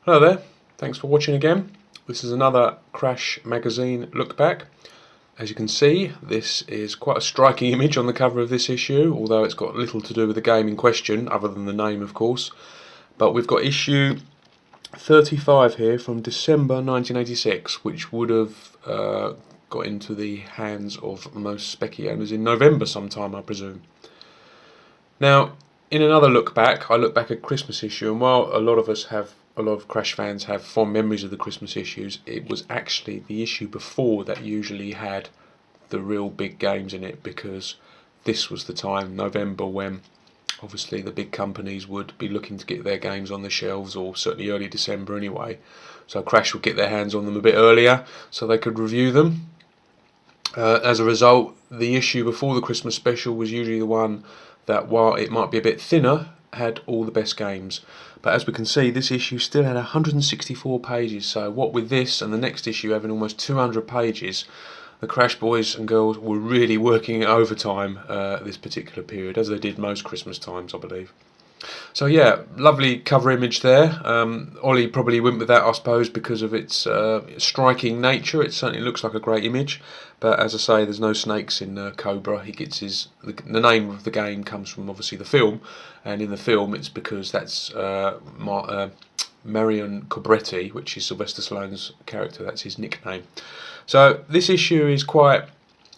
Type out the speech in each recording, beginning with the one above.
Hello there, thanks for watching again. This is another Crash magazine look back. As you can see, this is quite a striking image on the cover of this issue, although it's got little to do with the game in question, other than the name of course. But we've got issue 35 here from December 1986, which would have got into the hands of most Specky owners in November sometime, I presume. Now, in another look back, I look back at Christmas issue, and while a lot of Crash fans have fond memories of the Christmas issues, it was actually the issue before that usually had the real big games in it, because this was the time, November, when obviously the big companies would be looking to get their games on the shelves, or certainly early December anyway. So Crash would get their hands on them a bit earlier so they could review them. As a result, the issue before the Christmas special was usually the one that, while it might be a bit thinner, had all the best games. But as we can see, this issue still had 164 pages, so what with this and the next issue having almost 200 pages, the Crash boys and girls were really working overtime this particular period, as they did most Christmas times, I believe. So yeah, lovely cover image there. Ollie probably went with that, I suppose, because of its striking nature. It certainly looks like a great image, but as I say, there's no snakes in Cobra. He gets the name of the game comes from obviously the film, and in the film it's because that's Marion Cobretti, which is Sylvester Stallone's character. That's his nickname. So this issue is quite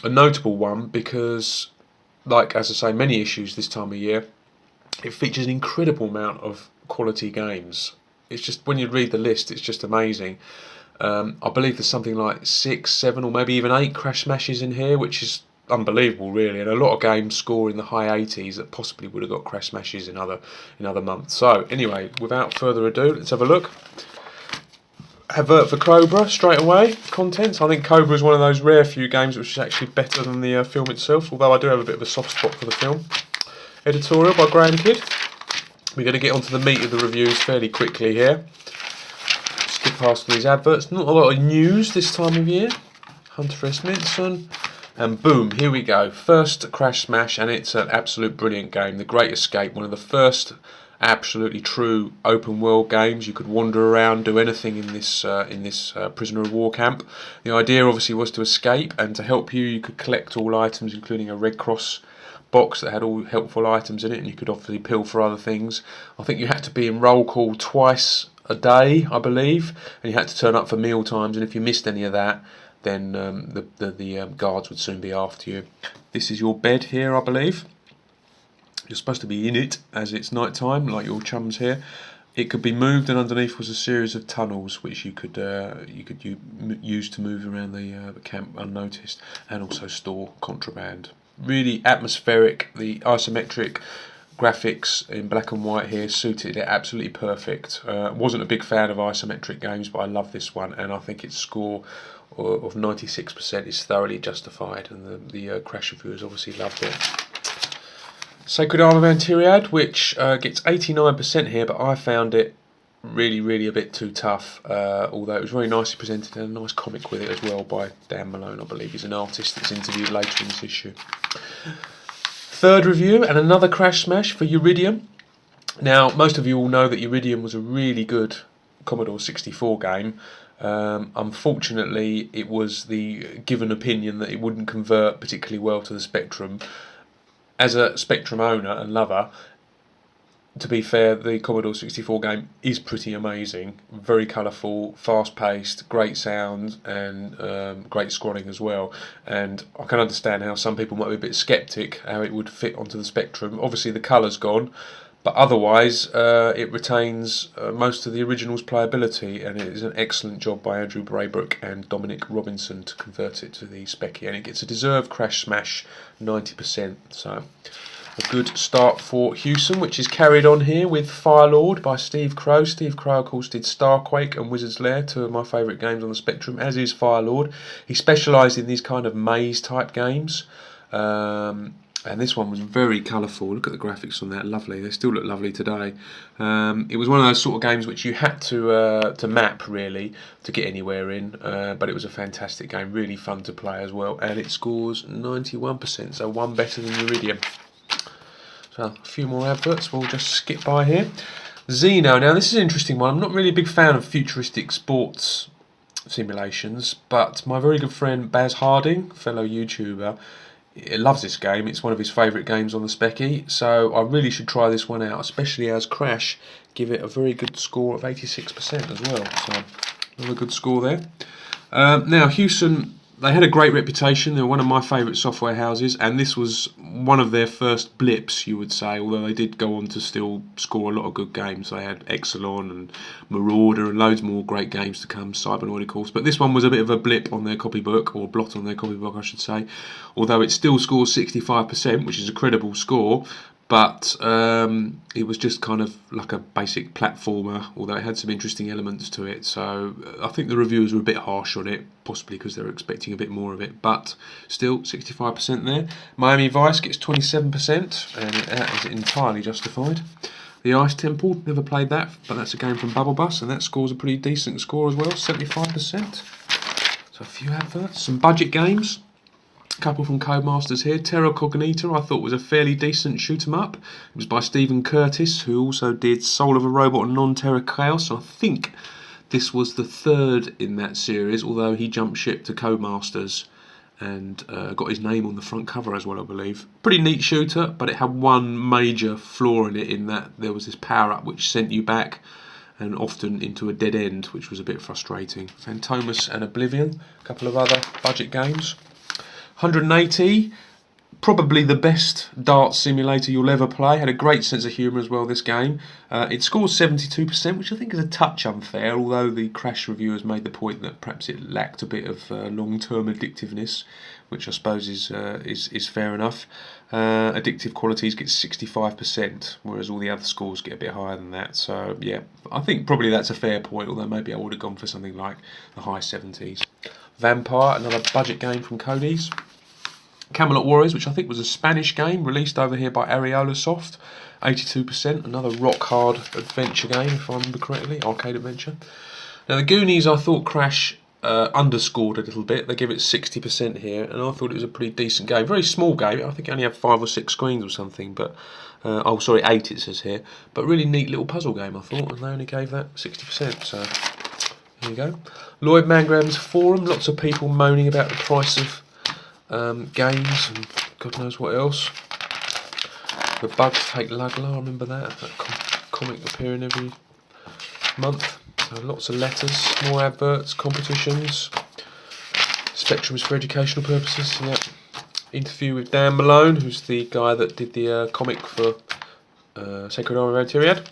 a notable one because, like as I say, many issues this time of year, it features an incredible amount of quality games. It's just, when you read the list, it's just amazing. I believe there's something like 6, 7 or maybe even 8 Crash Smashes in here, which is unbelievable really, and a lot of games score in the high 80s that possibly would have got Crash Smashes in other months. So anyway, without further ado, let's have a look. Advert for Cobra straight away. Contents. I think Cobra is one of those rare few games which is actually better than the film itself, although I do have a bit of a soft spot for the film. Editorial by Graham Kidd. We're going to get onto the meat of the reviews fairly quickly here. Skip past these adverts. Not a lot of news this time of year. Hunter S. Minson. And boom, here we go. First Crash Smash, and it's an absolute brilliant game. The Great Escape, one of the first absolutely true open world games. You could wander around, do anything in this prisoner of war camp. The idea obviously was to escape, and to help you could collect all items, including a Red Cross box that had all helpful items in it, and you could obviously pill for other things. I think you had to be in roll call twice a day, I believe, and you had to turn up for meal times, and if you missed any of that, then the guards would soon be after you. This is your bed here, I believe. You're supposed to be in it as it's night time, like your chums here. It could be moved, and underneath was a series of tunnels which you could use to move around the camp unnoticed, and also store contraband. Really atmospheric. The isometric graphics in black and white here suited it absolutely perfect. Wasn't a big fan of isometric games, but I love this one, and I think its score of 96% is thoroughly justified, and the Crash reviewers obviously loved it. Sacred Arm of Antiriad, which gets 89% here, but I found it really a bit too tough, although it was very nicely presented, and a nice comic with it as well by Dan Malone, I believe. He's an artist that's interviewed later in this issue. Third review, and another Crash Smash for Uridium. Now, most of you all know that Uridium was a really good Commodore 64 game. Unfortunately, it was the given opinion that it wouldn't convert particularly well to the Spectrum. As a Spectrum owner and lover, to be fair, the Commodore 64 game is pretty amazing. Very colourful, fast-paced, great sound, and great scrolling as well. And I can understand how some people might be a bit sceptic how it would fit onto the Spectrum. Obviously, the colour's gone, but otherwise, it retains most of the original's playability, and it is an excellent job by Andrew Braybrook and Dominic Robinson to convert it to the Specky, and it gets a deserved Crash Smash 90%. So, a good start for Hewson, which is carried on here with Firelord by Steve Crow. Steve Crow, of course, did Starquake and Wizard's Lair, two of my favourite games on the Spectrum, as is Firelord. He specialised in these kind of maze-type games. And this one was very colourful. Look at the graphics on that, lovely. They still look lovely today. It was one of those sort of games which you had to map really to get anywhere in, but it was a fantastic game, really fun to play as well, and it scores 91%, so one better than Uridium. So a few more adverts we'll just skip by here. Xeno. Now this is an interesting one. I'm not really a big fan of futuristic sports simulations, but my very good friend Baz Harding, fellow YouTuber, he loves this game. It's one of his favourite games on the Specky, so I really should try this one out, especially as Crash give it a very good score of 86% as well. So another good score there. Now Houston, they had a great reputation. They're one of my favourite software houses, and this was one of their first blips, you would say, although they did go on to still score a lot of good games. They had Exelon and Marauder and loads more great games to come, Cybernoid of course, but this one was a bit of a blip on their copybook, or blot on their copybook I should say, although it still scores 65%, which is a credible score. But it was just kind of like a basic platformer, although it had some interesting elements to it. So I think the reviewers were a bit harsh on it, possibly because they were expecting a bit more of it. But still, 65% there. Miami Vice gets 27%, and that is entirely justified. The Ice Temple, never played that, but that's a game from Bubble Bus, and that scores a pretty decent score as well, 75%. So a few adverts, some budget games. Couple from Codemasters here. Terra Cognita I thought was a fairly decent shoot 'em up. It was by Stephen Curtis, who also did Soul of a Robot and Non-Terra Chaos. I think this was the third in that series, although he jumped ship to Codemasters and got his name on the front cover as well, I believe. Pretty neat shooter, but it had one major flaw in it, in that there was this power-up which sent you back and often into a dead end, which was a bit frustrating. Phantomas and Oblivion, a couple of other budget games. 180, probably the best dart simulator you'll ever play. Had a great sense of humour as well, this game. It scores 72%, which I think is a touch unfair, although the Crash reviewers made the point that perhaps it lacked a bit of long-term addictiveness, which I suppose is fair enough. Addictive qualities get 65%, whereas all the other scores get a bit higher than that. So yeah, I think probably that's a fair point, although maybe I would have gone for something like the high 70s. Vampire, another budget game from Cody's. Camelot Warriors, which I think was a Spanish game, released over here by Areola Soft, 82%, another rock-hard adventure game, if I remember correctly, arcade adventure. Now the Goonies, I thought Crash underscored a little bit. They give it 60% here, and I thought it was a pretty decent game. Very small game, I think it only had 5 or 6 screens or something, but, oh sorry, 8 it says here, but really neat little puzzle game, I thought, and they only gave that 60%, so there you go. Lloyd Mangram's forum, lots of people moaning about the price of games and God knows what else. The Bugs Take Lugla, I remember that comic appearing every month. So lots of letters, more adverts, competitions. Spectrums for educational purposes. Yeah. Interview with Dan Malone, who's the guy that did the comic for Sacred Army Tyriad.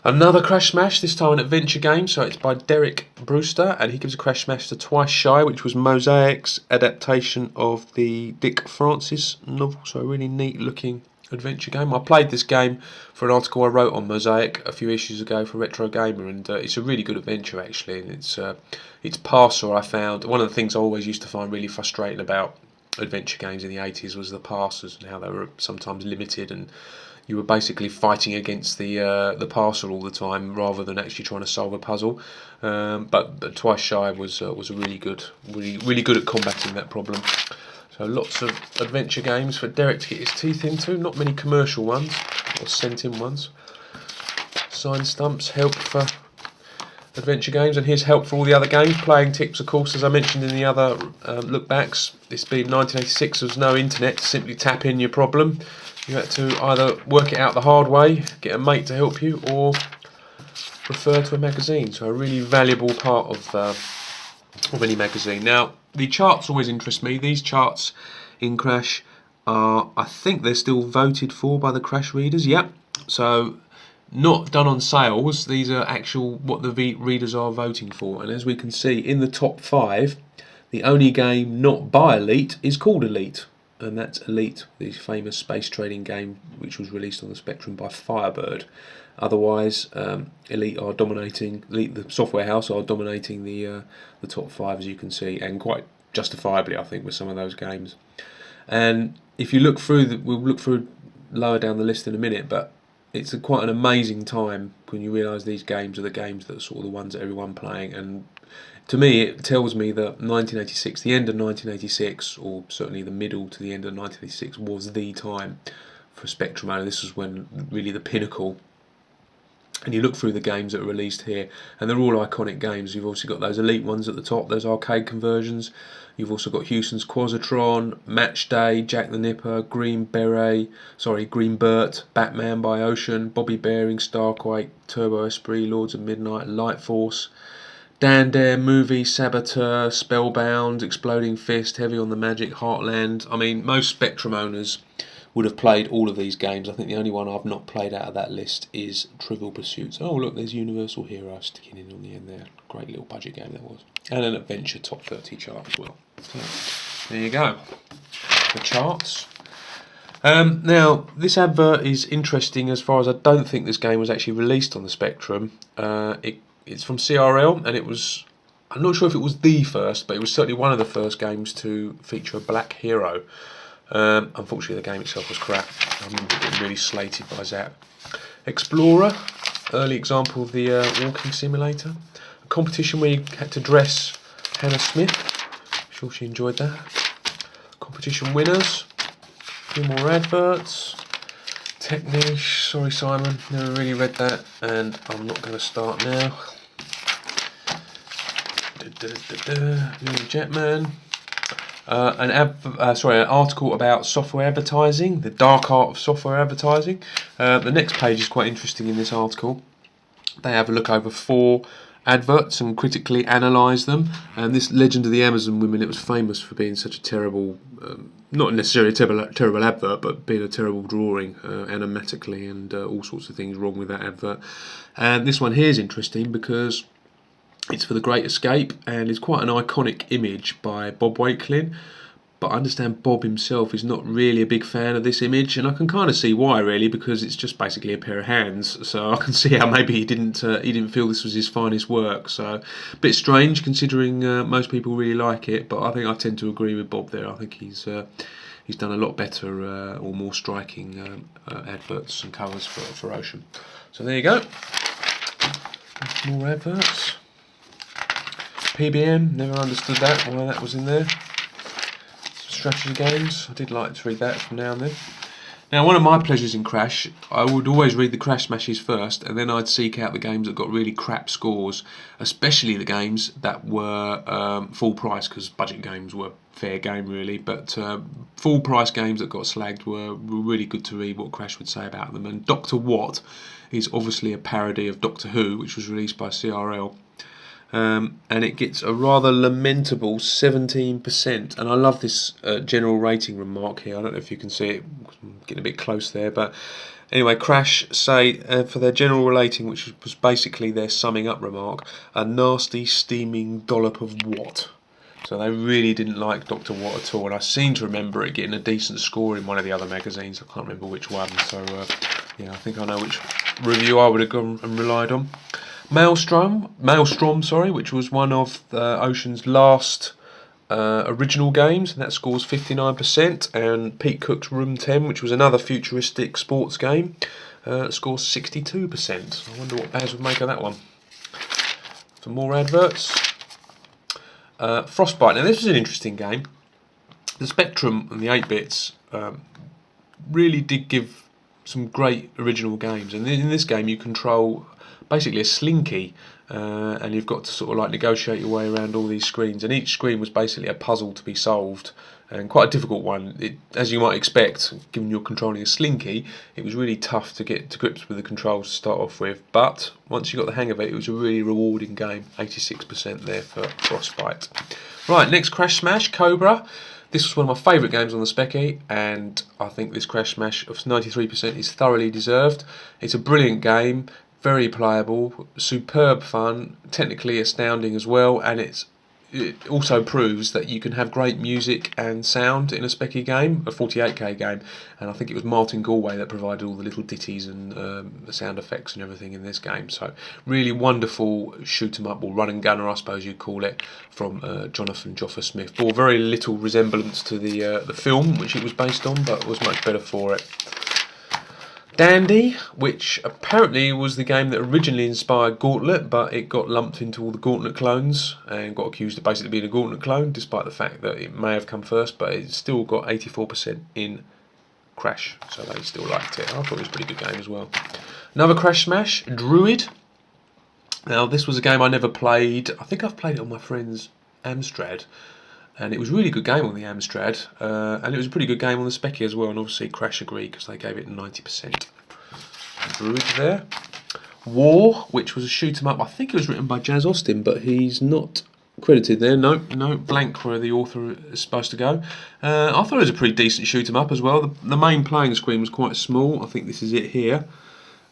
Another Crash Smash, this time an adventure game, so it's by Derek Brewster, and he gives a Crash Smash to Twice Shy, which was Mosaic's adaptation of the Dick Francis novel, so a really neat looking adventure game. I played this game for an article I wrote on Mosaic a few issues ago for Retro Gamer, and it's a really good adventure actually, and its parser I found, one of the things I always used to find really frustrating about adventure games in the 80s was the parsers and how they were sometimes limited, and you were basically fighting against the parcel all the time rather than actually trying to solve a puzzle. But Twice Shy was really good at combating that problem. So lots of adventure games for Derek to get his teeth into. Not many commercial ones or sent in ones. Sign stumps, help for adventure games, and here's help for all the other games. Playing tips, of course, as I mentioned in the other lookbacks. This being 1986, there was no internet to simply tap in your problem. You had to either work it out the hard way, get a mate to help you, or refer to a magazine. So a really valuable part of any magazine. Now, the charts always interest me. These charts in Crash are, I think they're still voted for by the Crash readers. Yep. So not done on sales. These are actual what the readers are voting for. And as we can see in the top 5, the only game not by Elite is called Elite. And that's Elite, the famous space trading game which was released on the Spectrum by Firebird. Otherwise, Elite are dominating. Elite, the software house, are dominating the top 5, as you can see, and quite justifiably, I think, with some of those games. And if you look through, we'll look through lower down the list in a minute, but it's quite an amazing time when you realise these games are the games that are sort of the ones that everyone playing. And to me, it tells me that 1986, the end of 1986, or certainly the middle to the end of 1986, was the time for Spectrum only. This was when really the pinnacle. And you look through the games that are released here, and they're all iconic games. You've also got those elite ones at the top, those arcade conversions. You've also got Houston's Quasitron, Match Day, Jack the Nipper, Green Bert, Batman by Ocean, Bobby Bearing, Starquake, Turbo Esprit, Lords of Midnight, Light Force, Dan Dare, Movie, Saboteur, Spellbound, Exploding Fist, Heavy on the Magic, Heartland. I mean, most Spectrum owners would have played all of these games. I think the only one I've not played out of that list is Trivial Pursuit. Oh look, there's Universal Hero sticking in on the end there. Great little budget game that was. And an Adventure Top 30 chart as well. So, there you go. The charts. Now, this advert is interesting as far as I don't think this game was actually released on the Spectrum. It's from CRL, and it was, I'm not sure if it was the first, but it was certainly one of the first games to feature a black hero. Unfortunately, the game itself was crap. I remember it being really slated by Zap. Explorer, early example of the walking simulator. A competition where you had to dress Hannah Smith. I'm sure she enjoyed that. Competition winners. A few more adverts. Techniche, sorry Simon, never really read that, and I'm not going to start now. Jetman. An article about software advertising, the dark art of software advertising. The next page is quite interesting in this article. They have a look over 4 adverts and critically analyse them. And this Legend of the Amazon Women, it was famous for being such a terrible, not necessarily a terrible advert, but being a terrible drawing animatically, and all sorts of things wrong with that advert. And this one here is interesting because it's for The Great Escape, and it's quite an iconic image by Bob Wakelin. But I understand Bob himself is not really a big fan of this image, and I can kind of see why, really, because it's just basically a pair of hands. So I can see how maybe he didn't feel this was his finest work. So a bit strange, considering most people really like it. But I think I tend to agree with Bob there. I think he's done a lot better or more striking adverts and covers for Ocean. So there you go. More adverts. PBM, never understood that, why that was in there. Strategy games, I did like to read that from now and then. Now, one of my pleasures in Crash, I would always read the Crash smashes first, and then I'd seek out the games that got really crap scores, especially the games that were full price, because budget games were fair game really, but full price games that got slagged were really good to read what Crash would say about them. And Dr. What is obviously a parody of Doctor Who, which was released by CRL. And it gets a rather lamentable 17%, and I love this general rating remark here. I don't know if you can see it, I'm getting a bit close there, but anyway, Crash say for their general rating, which was basically their summing up remark, a nasty steaming dollop of what. So they really didn't like Dr. What at all, and I seem to remember it getting a decent score in one of the other magazines. I can't remember which one, so yeah, I think I know which review I would have gone and relied on. Maelstrom, which was one of Ocean's last original games, and that scores 59%. And Pete Cook's Room 10, which was another futuristic sports game, scores 62%. I wonder what Baz would make of that one. Some more adverts. Frostbite. Now this was an interesting game. The Spectrum and the 8-bits really did give some great original games, and in this game you control basically a slinky, and you've got to sort of like negotiate your way around all these screens, and each screen was basically a puzzle to be solved, and quite a difficult one. As you might expect, given you're controlling a slinky, it was really tough to get to grips with the controls to start off with, but once you got the hang of it, it was a really rewarding game. 86% there for Frostbite. Right, next Crash Smash, Cobra. This was one of my favourite games on the Specky, and I think this Crash Smash of 93% is thoroughly deserved. It's a brilliant game, very playable, superb fun, technically astounding as well, and it also proves that you can have great music and sound in a Specky game, a 48k game, and I think it was Martin Galway that provided all the little ditties and the sound effects and everything in this game. So really wonderful shoot 'em up, or run and gunner I suppose you'd call it, from Jonathan Joffa Smith. Bore very little resemblance to the film which it was based on, but was much better for it. Dandy, which apparently was the game that originally inspired Gauntlet, but it got lumped into all the Gauntlet clones and got accused of basically being a Gauntlet clone, despite the fact that it may have come first, but it's still got 84% in Crash, so they still liked it. I thought it was a pretty good game as well. Another Crash Smash, Druid. Now this was a game I never played. I think I've played it on my friend's Amstrad, and it was a really good game on the Amstrad, and it was a pretty good game on the Specky as well, and obviously Crash agreed because they gave it 90%. Druid there. War, which was a shoot 'em up. I think it was written by Jazz Austin, but he's not credited there. No, blank where the author is supposed to go. I thought it was a pretty decent shoot 'em up as well. The main playing screen was quite small. I think this is it here.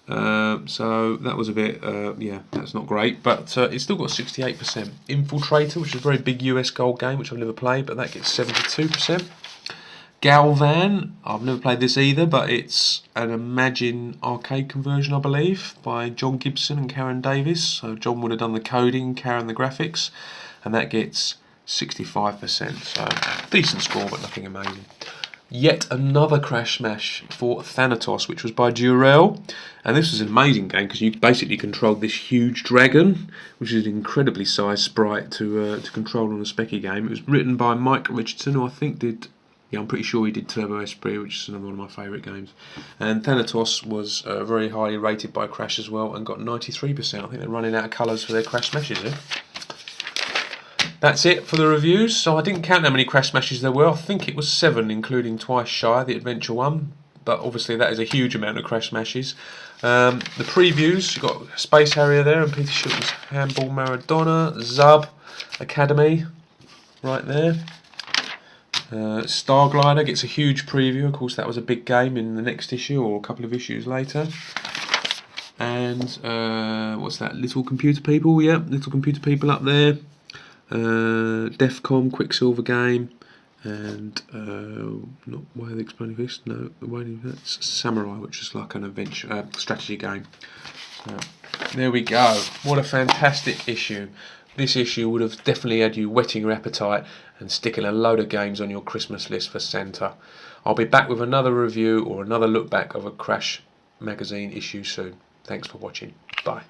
So that was a bit, yeah, that's not great, but it's still got 68%. Infiltrator, which is a very big US gold game, which I've never played, but that gets 72%. Galvan, I've never played this either, but it's an Imagine arcade conversion, I believe, by John Gibson and Karen Davis. So John would have done the coding, Karen the graphics, and that gets 65%. So decent score, but nothing amazing. Yet another Crash Smash for Thanatos, which was by Durell, and this was an amazing game because you basically controlled this huge dragon, which is an incredibly sized sprite to control on a Specky game. It was written by Mike Richardson, who I think did, yeah, I'm pretty sure he did Turbo Esprit, which is another one of my favourite games. And Thanatos was very highly rated by Crash as well and got 93%. I think they're running out of colours for their Crash Smashes here. That's it for the reviews. So I didn't count how many Crash Smashes there were. I think it was 7, including Twice Shy, the adventure one. But obviously that is a huge amount of Crash Smashes. The previews, you've got Space Harrier there and Peter Shilton's Handball Maradona, Zub Academy, right there. Star Glider gets a huge preview. Of course, that was a big game in the next issue or a couple of issues later. And what's that? Little Computer People. Yep, Little Computer People up there. Defcom Quicksilver game, and not Way of the Exploding Fist. No, that's Samurai, which is like an adventure strategy game. There we go. What a fantastic issue. This issue would have definitely had you whetting your appetite and sticking a load of games on your Christmas list for Santa. I'll be back with another review or another look back of a Crash magazine issue soon. Thanks for watching. Bye.